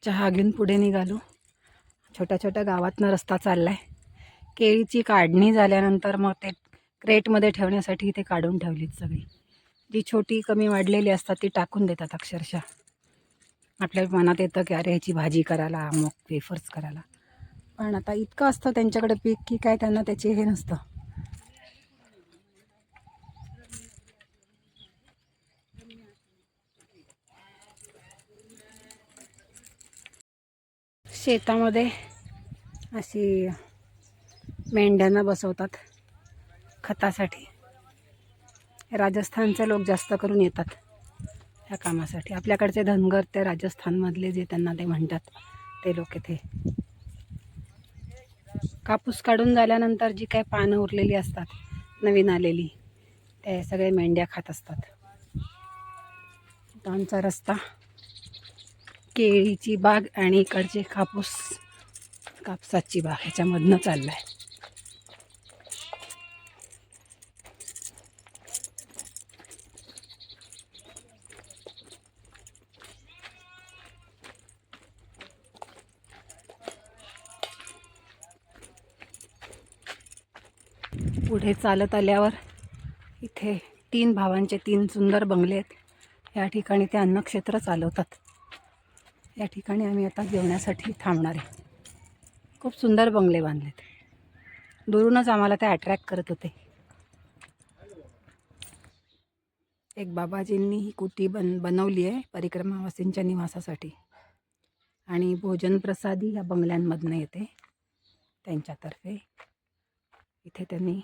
चहा घेऊन पुढे निघालो. छोट्या छोट्या गावातनं रस्ता चालला आहे. केळीची काढणी झाल्यानंतर मग ते क्रेटमध्ये ठेवण्यासाठी ते काढून ठेवलीत सगळी. जी छोटी कमी वाढलेली असतात ती टाकून देतात अक्षरशः. आपल्या मनात येतं की अरे ह्याची भाजी करायला, मग वेफर्स करायला. पण आता इतकं असतं त्यांच्याकडे पीक की काय त्यांना त्याचे हे नसतं. शेतामध्ये अशी मेंढ्यांना बसवतात खतासाठी. राजस्थानचे लोक जास्त करून येतात ह्या कामासाठी. आपल्याकडचे धनगर ते राजस्थानमधले जे त्यांना ते म्हणतात ते लोक इथे. कापूस काढून झाल्यानंतर जी काही पानं उरलेली असतात नवीन आलेली, ते सगळे मेंढ्या खात असतात. आमचा रस्ता केळीची बाग आणि इकडचे कापसाची बाग ह्याच्यामधनं चालला आहे. पुढे चालत आल्यावर इथे 3 भावांचे 3 सुंदर बंगले आहेत. या ठिकाणी ते अन्नक्षेत्र चालवतात. या ठिकाणी आम्ही आता जेवण्यासाठी थांबणार आहे. खूप सुंदर बंगले बांधलेत. दुरूनच आम्हाला ते अट्रॅक्ट करत होते. एक बाबाजींनी ही कुटी बनवली आहे परिक्रमावासींच्या निवासासाठी. आणि भोजन प्रसादी ह्या बंगल्यांमधनं येते त्यांच्यातर्फे. इथे त्यांनी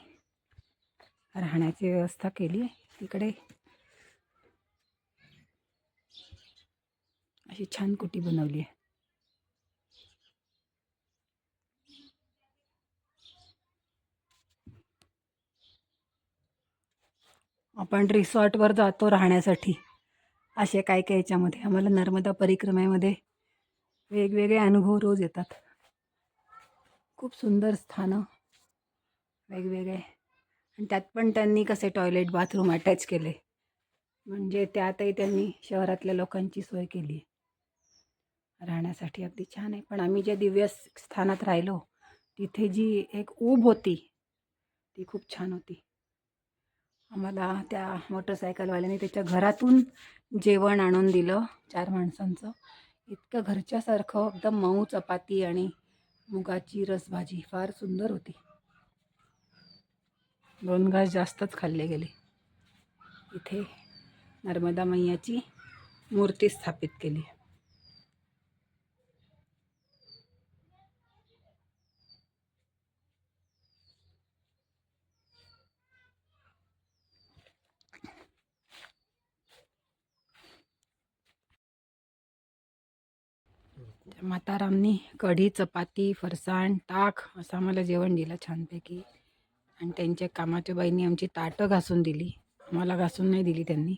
राहण्याची व्यवस्था केली आहे. इकडे अशी छान कुटी बनवली आहे. आपण रिसॉर्टवर जातो राहण्यासाठी. असे काय काय याच्यामध्ये आम्हाला नर्मदा परिक्रमेमध्ये वेगवेगळे अनुभव रोज येतात. खूप सुंदर स्थानं वेगवेगळे. आणि त्यात पण त्यांनी कसे टॉयलेट बाथरूम अटॅच केले, म्हणजे त्यातही त्यांनी शहरातल्या लोकांची सोय केली राहण्यासाठी. अगदी छान आहे. पण आम्ही ज्या दिव्य स्थानात राहिलो तिथे जी एक ऊब होती ती खूप छान होती. आम्हाला त्या मोटरसायकलवाल्याने त्याच्या घरातून जेवण आणून दिलं 4 माणसांचं. इतकं घरच्यासारखं एकदम मऊ चपाती आणि मुगाची रसभाजी फार सुंदर होती. 2 घास जास्तच खाल्ले गेले. इथे नर्मदा मैयाची मूर्ती स्थापित केली. म्हातारांनी कढी, चपाती, फरसाण, ताक असं आम्हाला जेवण दिलं छानपैकी. आणि त्यांच्या कामाच्या बाईंनी आमची ताटं घासून दिली. आम्हाला घासून नाही दिली त्यांनी.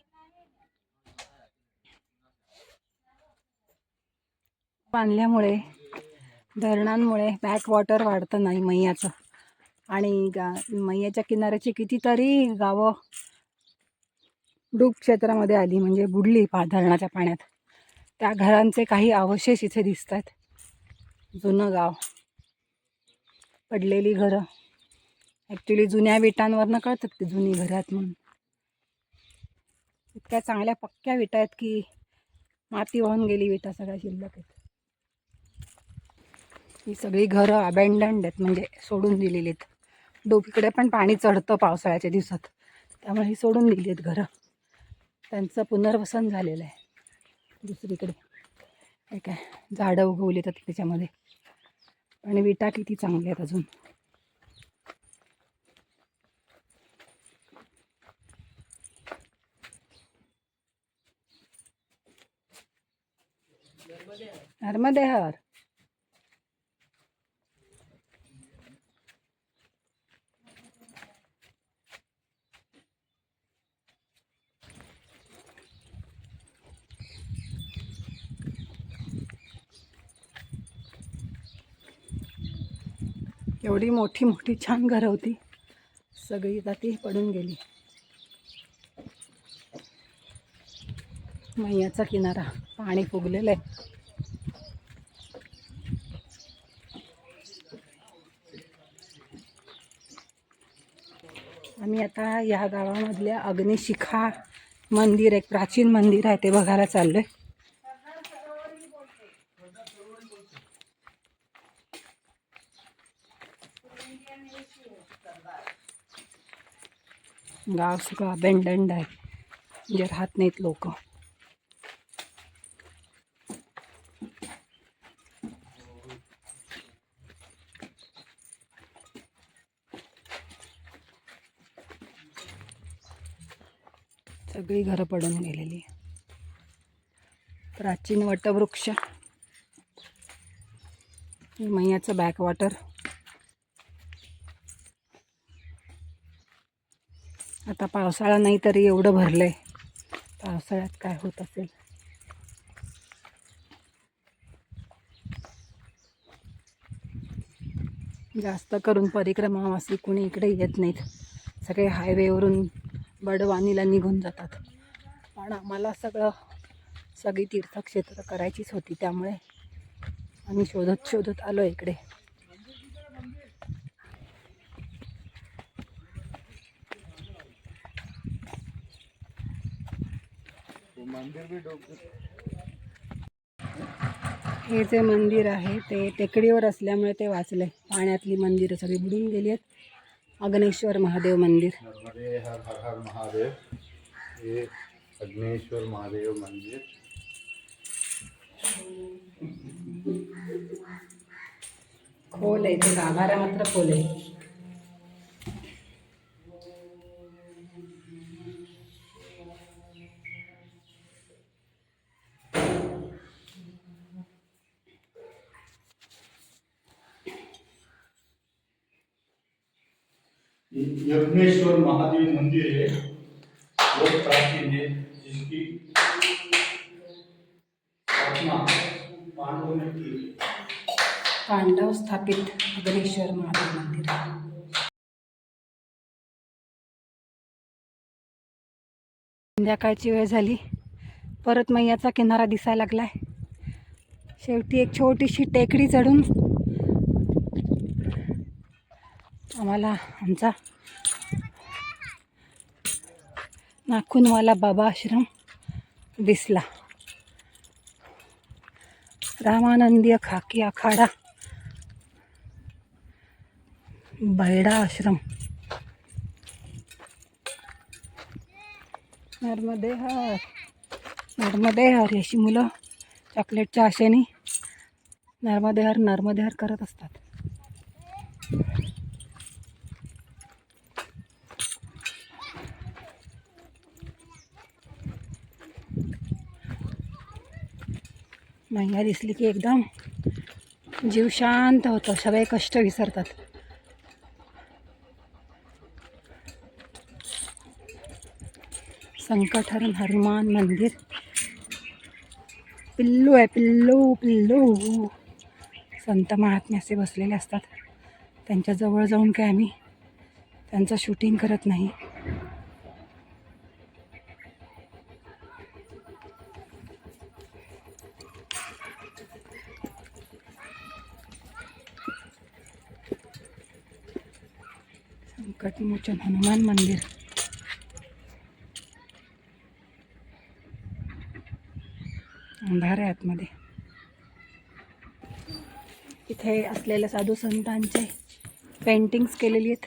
बांधल्यामुळे धरणांमुळे बॅकवॉटर वाढतं नाही मैयाचं. आणि मैयाच्या किनाऱ्याची कितीतरी गावं डूब क्षेत्रामध्ये आली, म्हणजे बुडली धरणाच्या पाण्यात. त्या घरांचे काही अवशेष इथे दिसत आहेत. जुनं गाव, पडलेली घरं. ॲक्च्युली जुन्या विटांवरनं कळतात ते जुनी घरात म्हणून. इतक्या चांगल्या पक्क्या विटा आहेत की माती वाहून गेली, विटा सगळ्या शिल्लक आहेत. ही सगळी घरं अबॅन्डन्ड आहेत, म्हणजे सोडून दिलेली आहेत. डोकीकडे पण पाणी चढतं पावसाळ्याच्या दिवसात, त्यामुळे ही सोडून दिली आहेत घरं. त्यांचं पुनर्वसन झालेलं आहे दुसरीकडे. हे काय झाडं उगवली तर त्याच्यामध्ये. आणि विटा किती चांगल्या आहेत अजून. नर्मदे हर. एवढी मोठी मोठी छान घरं होती, सगळी ती पडून गेली. मैयाचा किनारा, पाणी फुगलेलं आहे. आम्ही आता या गावामधल्या अग्निशिखा मंदिर, एक प्राचीन मंदिर आहे, ते बघायला चाललोय. गाव सगळं अबेंडन्ड आहे, म्हणजे राहत नाहीत लोक. सगळी घरं पडून गेलेली. प्राचीन वटवृक्ष, मैयाचं बॅकवॉटर. आता पावसाळा नाही तरी एवढं भरलंय. पावसाळ्यात काय होत असेल. जास्त करून परिक्रमावासी कुणी इकडे येत नाहीत. सगळे हायवेवरून बडवानीला निघून जातात. पण आम्हाला सगळी तीर्थक्षेत्र करायचीच होती, त्यामुळे आम्ही शोधत शोधत आलो इकडे. हे जे मंदिर आहे ते टेकडीवर असल्यामुळे ते वाचलंय. पाण्यातली मंदिरं सगळी बुडून गेली आहेत. अग्नेश्वर महादेव मंदिर. हर हर हर महादेव. हे अग्नेश्वर महादेव मंदिर. खोल आहे, ते गाभारा मात्र खोल आहे. यज्ञेश्वर महादेव मंदिर है, बहुत प्राचीन है, जिसकी स्थापना पांडवों ने की. पांडव स्थापित अग्नेश्वर महादेव मंदिर. संध्याकाळची वेळ झाली, परत मैयाचा किनारा दिसायला लागलाय. शेवटी एक छोटीशी टेकडी चढून आम्हाला आमचा नाखूनवाला बाबा आश्रम दिसला. रामानंदीय खाकी आखाडा बैडा आश्रम. नर्मदे हर, नर्मदे हर, अशी मुलं चॉकलेटच्या आशेने नर्मदे हर नर्मदे हर करत असतात. मैया दिसली की एकदम जीव शांत होतो, सगळे कष्ट विसरतात. संकटहरण हनुमान मंदिर. पिल्लू आहे, पिल्लू पिल्लू. संत महात्मे असे बसलेले असतात, त्यांच्या जवळ जाऊन काय आम्ही त्यांचं शूटिंग करत नाही. संकटमोचन हनुमान मंदिर. अंधार आहे आतमध्ये. इथे असलेल्या साधू संतांचे पेंटिंग्स केलेली आहेत.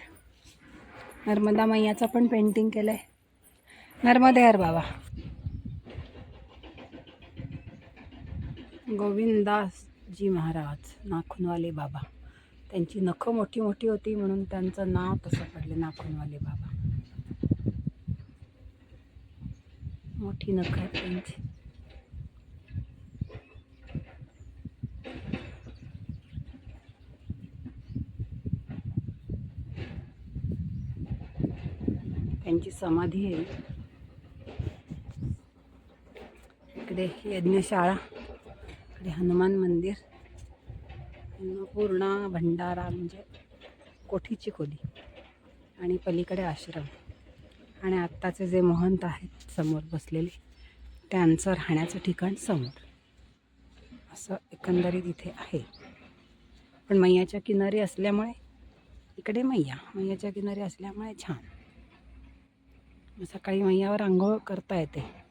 नर्मदा मैयाचं पण पेंटिंग केलं आहे. नर्मदे हर बाबा. गोविंदासजी महाराज नाखूनवाले बाबा. त्यांची नखं मोठी मोठी होती म्हणून त्यांचं नाव तसं पडलं, नाखूनवाले बाबा. मोठी नखं आहेत त्यांची. त्यांची समाधी आहे इकडे. यज्ञशाळा, इकडे हनुमान मंदिर, पूर्ण भंडारा म्हणजे कोठीची खोली, आणि पलीकडे आश्रम. आणि आत्ताचे जे महंत आहेत समोर बसलेले, त्यांचं राहण्याचं ठिकाण समोर. असं एकंदरीत इथे आहे. पण मैयाच्या किनारी असल्यामुळे इकडे मैयाच्या किनारी असल्यामुळे छान. सकाळी मैयावर आंघोळ करता येते.